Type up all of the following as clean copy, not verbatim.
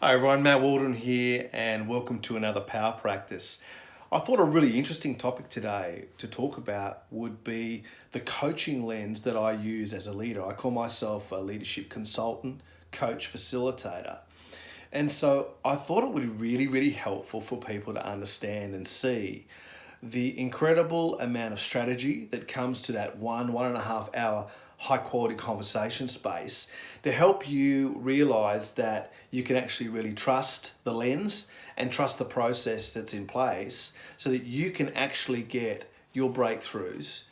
Hi everyone, Matt Waldron here and welcome to another Power Practice. I thought a really interesting topic today to talk about would be the coaching lens that I use as a leader. I call myself a leadership consultant, coach, facilitator. And so I thought it would be really helpful for people to understand and see the incredible amount of strategy that comes to that 1.5 hour high quality conversation space to help you realize that you can actually really trust the lens and trust the process that's in place so that you can actually get your breakthroughs,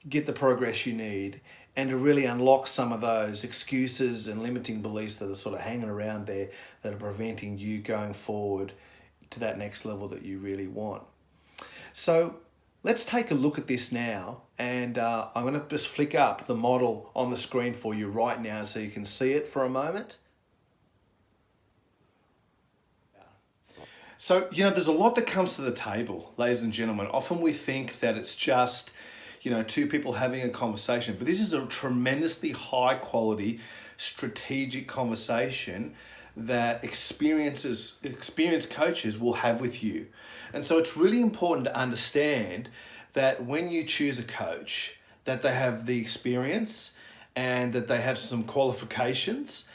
get the progress you need, and to really unlock some of those excuses and limiting beliefs that are sort of hanging around there that are preventing you going forward to that next level that you really want. So let's take a look at this now, and I'm going to just flick up the model on the screen for you right now so you can see it for a moment. So, there's a lot that comes to the table, ladies and gentlemen. Often we think that it's just, two people having a conversation, but this is a tremendously high quality, strategic conversation that experienced coaches will have with you. And so it's really important to understand that when you choose a coach, that they have the experience and that they have some qualifications,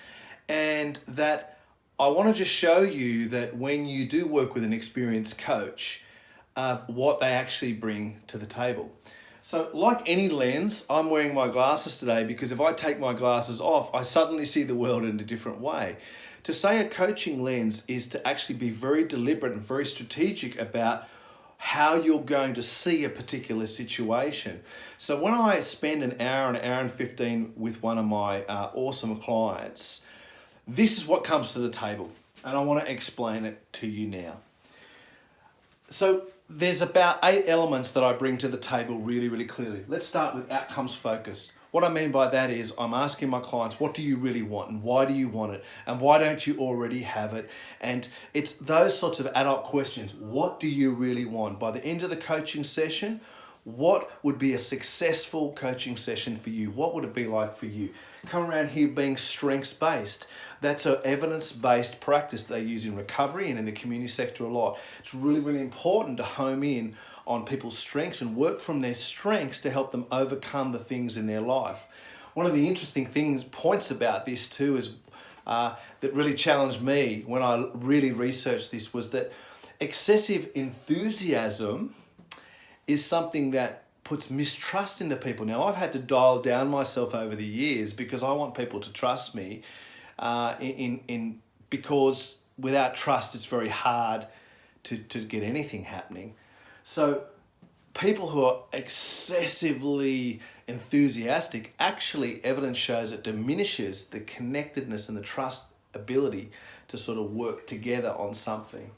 and that I want to just show you that when you do work with an experienced coach, what they actually bring to the table. So like any lens, I'm wearing my glasses today because if I take my glasses off, I suddenly see the world in a different way. To say a coaching lens is to actually be very deliberate and very strategic about how you're going to see a particular situation. So when I spend an hour and 15 with one of my awesome clients, this is what comes to the table, and I want to explain it to you now. So there's about 8 elements that I bring to the table really clearly. Let's start with outcomes focused. What I mean by that is I'm asking my clients, what do you really want and why do you want it and why don't you already have it? And it's those sorts of adult questions. What do you really want? By the end of the coaching session, what would be a successful coaching session for you? What would it be like for you? Come around here being strengths-based. That's an evidence-based practice they use in recovery and in the community sector a lot. It's really important to home in on people's strengths and work from their strengths to help them overcome the things in their life. One of the interesting points about this too is that really challenged me when I really researched this was that excessive enthusiasm is something that puts mistrust into people. Now, I've had to dial down myself over the years because I want people to trust me because without trust, it's very hard to get anything happening. So people who are excessively enthusiastic, actually evidence shows it diminishes the connectedness and the trust ability to sort of work together on something.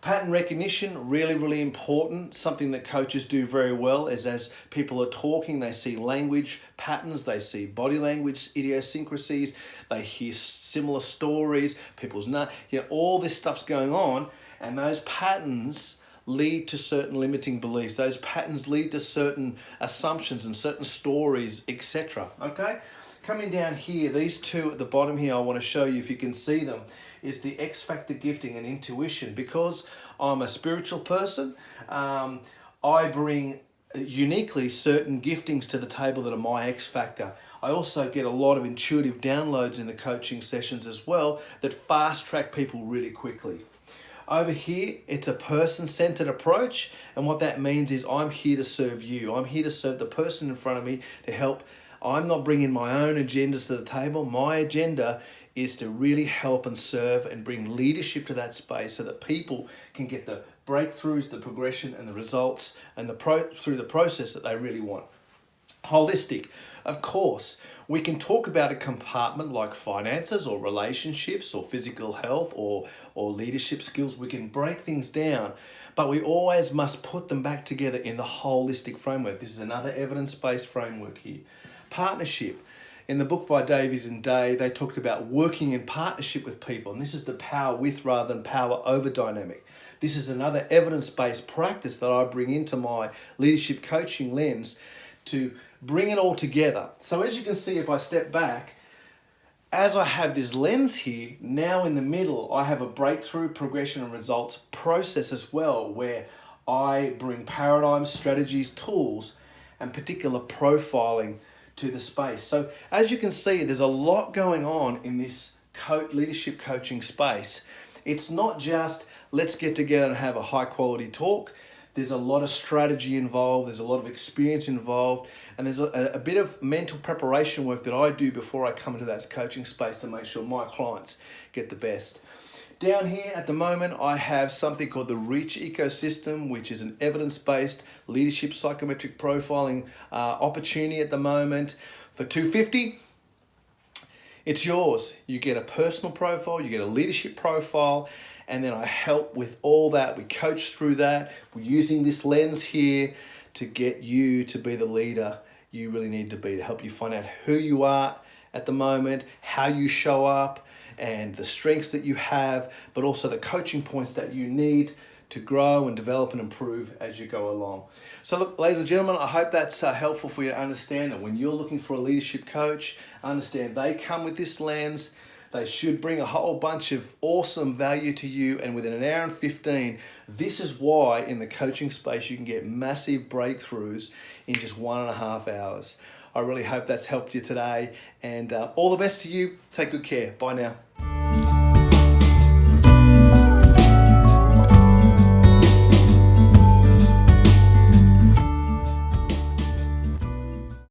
Pattern recognition, really important. Something that coaches do very well is as people are talking, they see language patterns, they see body language idiosyncrasies, they hear similar stories, all this stuff's going on, and those patterns lead to certain limiting beliefs. Those patterns lead to certain assumptions and certain stories, etc. Okay? Coming down here, these two at the bottom here, I want to show you if you can see them, is the X factor gifting and intuition. Because I'm a spiritual person, I bring uniquely certain giftings to the table that are my X factor. I also get a lot of intuitive downloads in the coaching sessions as well that fast track people really quickly. Over here, it's a person-centered approach, and what that means is I'm here to serve you. I'm here to serve the person in front of me to help. I'm not bringing my own agendas to the table. My agenda is to really help and serve and bring leadership to that space so that people can get the breakthroughs, the progression and the results and through the process that they really want. Holistic. Of course, we can talk about a compartment like finances or relationships or physical health or leadership skills. We can break things down, but we always must put them back together in the holistic framework. This is another evidence-based framework here. Partnership. In the book by Davies and Day, they talked about working in partnership with people, and this is the power with rather than power over dynamic. This is another evidence-based practice that I bring into my leadership coaching lens to bring it all together. So as you can see, if I step back, as I have this lens here, now in the middle, I have a breakthrough, progression, and results process as well, where I bring paradigms, strategies, tools, and particular profiling to the space. So as you can see, there's a lot going on in this leadership coaching space. It's not just let's get together and have a high quality talk. There's a lot of strategy involved, there's a lot of experience involved, and there's a bit of mental preparation work that I do before I come into that coaching space to make sure my clients get the best. Down here at the moment, I have something called the Reach Ecosystem, which is an evidence-based leadership psychometric profiling opportunity at the moment for $250. It's yours. You get a personal profile, you get a leadership profile, and then I help with all that. We coach through that. We're using this lens here to get you to be the leader you really need to be, to help you find out who you are at the moment, how you show up, and the strengths that you have, but also the coaching points that you need to grow and develop and improve as you go along. So look, ladies and gentlemen, I hope that's helpful for you to understand that when you're looking for a leadership coach, understand they come with this lens. They should bring a whole bunch of awesome value to you, and within an hour and 15, this is why in the coaching space you can get massive breakthroughs in just 1.5 hours. I really hope that's helped you today, and all the best to you. Take good care. Bye now.